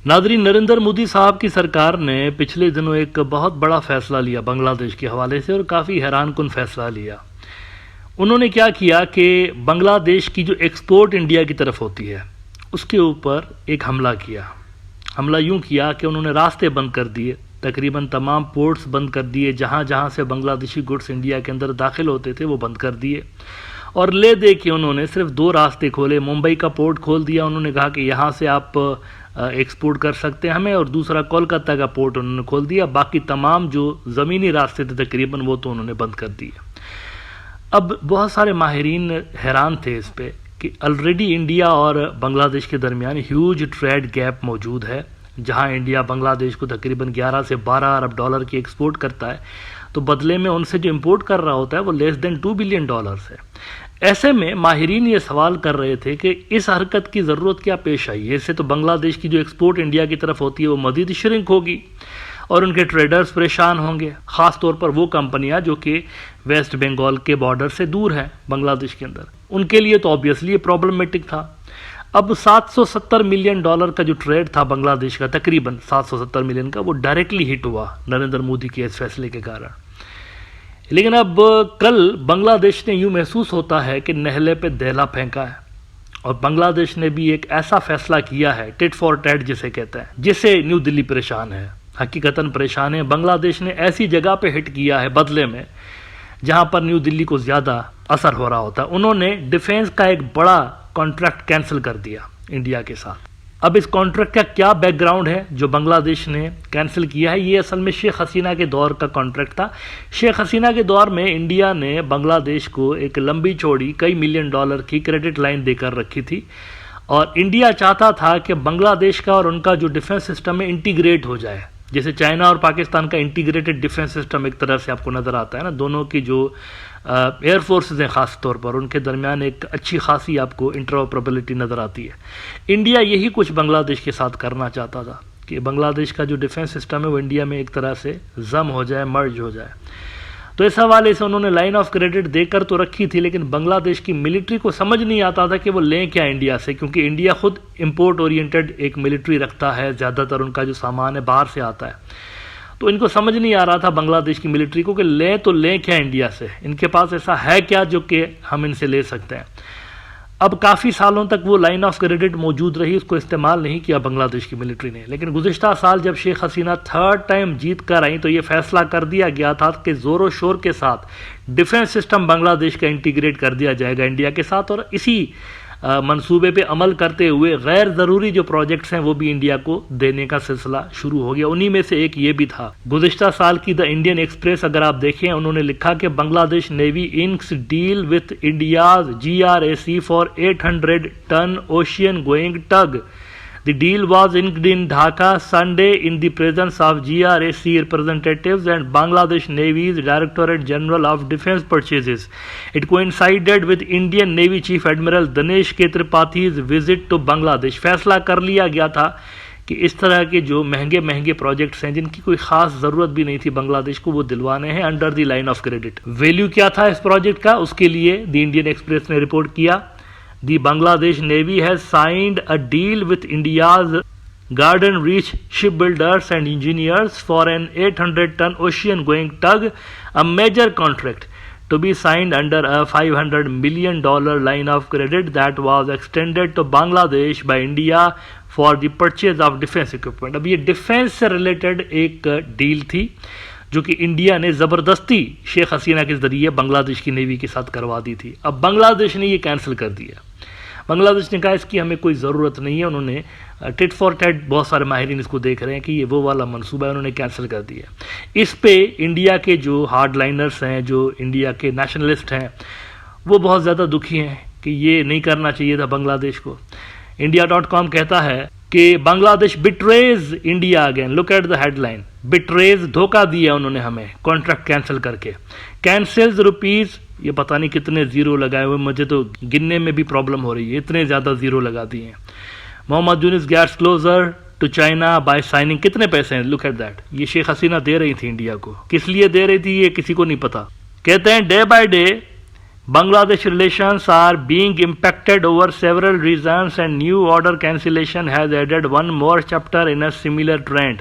ناظرین، نریندر مودی صاحب کی سرکار نے پچھلے دنوں ایک بہت بڑا فیصلہ لیا بنگلہ دیش کے حوالے سے، اور کافی حیران کن فیصلہ لیا۔ انہوں نے کیا کیا کہ بنگلہ دیش کی جو ایکسپورٹ انڈیا کی طرف ہوتی ہے اس کے اوپر ایک حملہ کیا۔ حملہ یوں کیا کہ انہوں نے راستے بند کر دیے، تقریباً تمام پورٹس بند کر دیے، جہاں جہاں سے بنگلہ دیشی گڈس انڈیا کے اندر داخل ہوتے تھے وہ بند کر دیے، اور لے دے کے انہوں نے صرف 2 راستے کھولے۔ ممبئی کا پورٹ کھول دیا، انہوں نے کہا کہ یہاں سے آپ ایکسپورٹ کر سکتے ہیں ہمیں، اور دوسرا کولکتہ کا پورٹ انہوں نے کھول دیا۔ باقی تمام جو زمینی راستے تھے تقریباً وہ تو انہوں نے بند کر دیے۔ اب بہت سارے ماہرین حیران تھے اس پہ کہ آلریڈی انڈیا اور بنگلہ دیش کے درمیان ہیوج ٹریڈ گیپ موجود ہے، جہاں انڈیا بنگلہ دیش کو تقریباً 11 سے 12 ارب ڈالر کی ایکسپورٹ کرتا ہے، تو بدلے میں ان سے جو امپورٹ کر رہا ہوتا ہے وہ لیس دین 2 بلین ڈالرز ہے۔ ایسے میں ماہرین یہ سوال کر رہے تھے کہ اس حرکت کی ضرورت کیا پیش آئی ہے؟ اس سے تو بنگلہ دیش کی جو ایکسپورٹ انڈیا کی طرف ہوتی ہے وہ مزید شرنک ہوگی اور ان کے ٹریڈرز پریشان ہوں گے، خاص طور پر وہ کمپنیاں جو کہ ویسٹ بنگال کے بارڈر سے دور ہیں بنگلہ دیش کے اندر، ان کے لیے تو آبویسلی یہ پرابلمٹک تھا۔ اب 770 ملین ڈالر کا جو ٹریڈ تھا بنگلہ دیش کا، تقریباً 770 ملین کا، وہ ڈائریکٹلی ہٹ ہوا نریندر مودی کے اس فیصلے کے کارن۔ لیکن اب کل بنگلہ دیش نے یوں محسوس ہوتا ہے کہ نہلے پہ دیلا پھینکا ہے، اور بنگلہ دیش نے بھی ایک ایسا فیصلہ کیا ہے، ٹٹ فار ٹیٹ جسے کہتے ہیں، جس سے نیو دلی پریشان ہے، حقیقتاً پریشان ہے۔ بنگلہ دیش نے ایسی جگہ پہ ہٹ کیا ہے بدلے میں جہاں پر نیو دلی کو زیادہ اثر ہو رہا ہوتا ہے۔ انہوں نے ڈیفینس کا ایک بڑا کانٹریکٹ کینسل کر دیا انڈیا کے ساتھ۔ اب اس کانٹریکٹ کا کیا بیک گراؤنڈ ہے جو بنگلہ دیش نے کینسل کیا ہے؟ یہ اصل میں شیخ حسینہ کے دور کا کانٹریکٹ تھا۔ شیخ حسینہ کے دور میں انڈیا نے بنگلہ دیش کو ایک لمبی چوڑی کئی ملین ڈالر کی کریڈٹ لائن دے کر رکھی تھی، اور انڈیا چاہتا تھا کہ بنگلہ دیش کا اور ان کا جو ڈیفنس سسٹم ہے انٹیگریٹ ہو جائے، جیسے چائنا اور پاکستان کا انٹیگریٹڈ ڈیفنس سسٹم ایک طرح سے آپ کو نظر آتا ہے نا، دونوں کی جو ایئر فورسز ہیں خاص طور پر ان کے درمیان ایک اچھی خاصی آپ کو انٹرآپریبلٹی نظر آتی ہے۔ انڈیا یہی کچھ بنگلہ دیش کے ساتھ کرنا چاہتا تھا کہ بنگلہ دیش کا جو ڈیفنس سسٹم ہے وہ انڈیا میں ایک طرح سے ضم ہو جائے، مرج ہو جائے۔ تو اس حوالے سے انہوں نے لائن آف کریڈٹ دے کر تو رکھی تھی، لیکن بنگلہ دیش کی ملٹری کو سمجھ نہیں آتا تھا کہ وہ لیں کیا انڈیا سے، کیونکہ انڈیا خود امپورٹ اورینٹڈ ایک ملٹری رکھتا ہے، زیادہ تر ان کا جو سامان ہے باہر سے آتا ہے، تو ان کو سمجھ نہیں آ رہا تھا بنگلہ دیش کی ملٹری کو کہ لیں تو لیں کیا انڈیا سے، ان کے پاس ایسا ہے کیا جو کہ ہم ان سے لے سکتے ہیں۔ اب کافی سالوں تک وہ لائن آف کریڈٹ موجود رہی، اس کو استعمال نہیں کیا بنگلہ دیش کی ملٹری نے، لیکن گزشتہ سال جب شیخ حسینہ 3rd ٹائم جیت کر آئیں تو یہ فیصلہ کر دیا گیا تھا کہ زور و شور کے ساتھ ڈیفنس سسٹم بنگلہ دیش کا انٹیگریٹ کر دیا جائے گا انڈیا کے ساتھ، اور اسی منصوبے پہ عمل کرتے ہوئے غیر ضروری جو پروجیکٹس ہیں وہ بھی انڈیا کو دینے کا سلسلہ شروع ہو گیا۔ انہی میں سے ایک یہ بھی تھا۔ گزشتہ سال کی دا انڈین ایکسپریس اگر آپ دیکھیں، انہوں نے لکھا کہ Bangladesh navy inks deal with India's GRAC for 800 ton ocean going tug. The deal was inked in Dhaka Sunday in the presence of GRAC representatives and Bangladesh Navy's Directorate General of Defence Purchases. It coincided with Indian Navy Chief Admiral Dinesh K. Tripathi's visit to Bangladesh. فیصلہ کر لیا گیا تھا کہ اس طرح کے جو مہنگے پروجیکٹس ہیں جن کی کوئی خاص ضرورت بھی نہیں تھی بنگلہ دیش کو، وہ دلوانے ہیں under the line of credit. Value کیا تھا اس پروجیکٹ کا؟ اس کے لیے دی انڈین ایکسپریس نے رپورٹ کیا، The Bangladesh Navy has signed a deal with India's Garden Reach shipbuilders and engineers for an 800-ton ocean-going tug, a major contract to be signed under a $500 million line of credit that was extended to Bangladesh by India for the purchase of defense equipment. اب یہ defence سے related ایک deal تھی جو کہ India نے زبردستی شیخ حسینہ کے ذریعے بنگلہ دیش کی نیوی کے ساتھ کروا دی تھی۔ اب بنگلہ دیش نے یہ کینسل کر دیا۔ بنگلہ دیش نے کہا اس کی ہمیں کوئی ضرورت نہیں ہے، انہوں نے ٹٹ فار ٹیٹ، بہت سارے ماہرین اس کو دیکھ رہے ہیں کہ یہ وہ والا منصوبہ ہے، انہوں نے کینسل کر دیا۔ اس پہ انڈیا کے جو ہارڈ لائنرز ہیں، جو انڈیا کے نیشنلسٹ ہیں، وہ بہت زیادہ دکھی ہیں کہ یہ نہیں کرنا چاہیے تھا بنگلہ دیش کو۔ India.com کہتا ہے کہ Bangladesh betrays India again, look at the headline, betrays, دھوکہ دیا انہوں نے ہمیں کانٹریکٹ کینسل کر کے، کینسلز روپیز، یہ پتہ نہیں کتنے زیرو لگائے ہوئے، مجھے تو گننے میں بھی پرابلم ہو رہی ہے، اتنے زیادہ زیرو لگا دیے ہیں۔ Muhammad Yunus gets closer to China by signing, کتنے پیسے ہیں؟ لک ایٹ دیٹ، یہ شیخ حسینہ دے رہی تھی انڈیا کو، کس لیے دے رہی تھی یہ کسی کو نہیں پتا۔ کہتے ہیں day by day Bangladesh relations are being impacted over several reasons and new order cancellation has added one more chapter in a similar trend.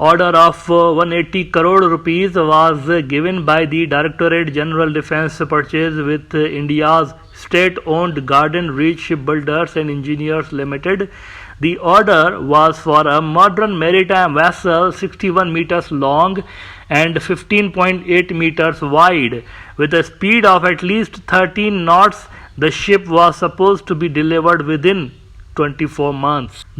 order of 180 crore rupees was given by the Directorate General Defence Purchase with India's state-owned Garden Reach Shipbuilders and Engineers Limited. The order was for a modern maritime vessel 61 meters long and 15.8 meters wide with a speed of at least 13 knots. The ship was supposed to be delivered within 24 months.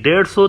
150